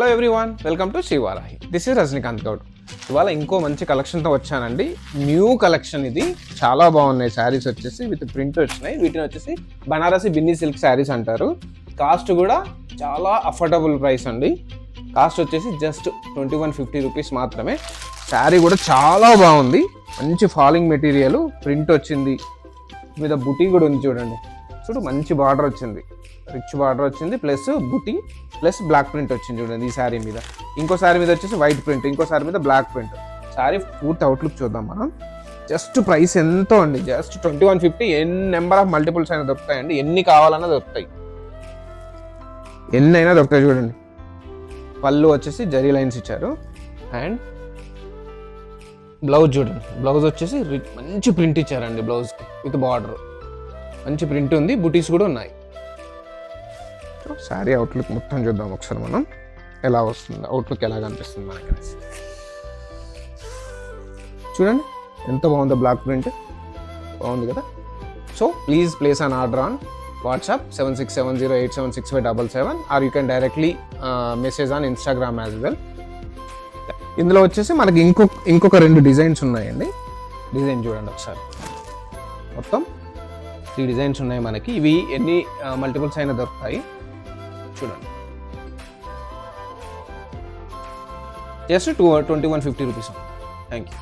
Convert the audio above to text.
Hello everyone, welcome to Srivarahi. This is Rajinikanth Goud. ఇవాళ ఇంకో మంచి కలెక్షన్తో వచ్చానండి. న్యూ కలెక్షన్ ఇది, చాలా బాగున్నాయి. శారీస్ వచ్చేసి విత్ ప్రింట్ వచ్చినాయి. వీటిని వచ్చేసి బనారసి బిన్నీ సిల్క్ శారీస్ అంటారు. కాస్ట్ కూడా చాలా అఫోర్డబుల్ ప్రైస్ అండి. కాస్ట్ వచ్చేసి జస్ట్ 2150 రూపీస్ మాత్రమే. శారీ కూడా చాలా బాగుంది, మంచి ఫాలింగ్ మెటీరియల్, ప్రింట్ వచ్చింది, మీద బుటీ కూడా ఉంది. చూడండి, మంచి బార్డర్ వచ్చింది, రిచ్ బార్డర్ వచ్చింది, ప్లస్ బుటీ ప్లస్ బ్లాక్ ప్రింట్ వచ్చింది. చూడండి, ఈ శారీ మీద, ఇంకో శారీ మీద వచ్చేసి వైట్ ప్రింట్, ఇంకో శారీ మీద బ్లాక్ ప్రింట్. శారీ పూర్తి అవుట్లుక్ చూద్దాం మనం. జస్ట్ ప్రైస్ ఎంతో అండి, జస్ట్ 2150. ఎన్ని నెంబర్ ఆఫ్ మల్టిపుల్స్ అయినా దొరుకుతాయండి, ఎన్ని కావాలన్నా దొరుకుతాయి, ఎన్ని అయినా దొరుకుతాయి. చూడండి, పళ్ళు వచ్చేసి జరీ లైన్స్ ఇచ్చారు. అండ్ బ్లౌజ్ చూడండి, బ్లౌజ్ వచ్చేసి మంచి ప్రింట్ ఇచ్చారండి. బ్లౌజ్కి విత్ బార్డర్ మంచి ప్రింట్ ఉంది, బుటీస్ కూడా ఉన్నాయి. శారీ అవుట్లుక్ మొత్తం చూద్దాం ఒకసారి మనం, ఎలా వస్తుంది అవుట్లుక్, ఎలా కనిపిస్తుంది మనకి. చూడండి ఎంత బాగుందో, బ్లాక్ ప్రింట్ బాగుంది కదా. So please place an order on WhatsApp 7670876577, or you can directly message on Instagram as well. ఇందులో వచ్చేసి మనకి ఇంకొక 2 డిజైన్స్ ఉన్నాయండి. డిజైన్ చూడండి ఒకసారి, మొత్తం 3 డిజైన్స్ ఉన్నాయి మనకి. ఇవి ఎన్ని మల్టిపుల్స్ అయినా దొరుకుతాయి. చూడండి, జస్ట్ 2150 రూపీస్. Thank you.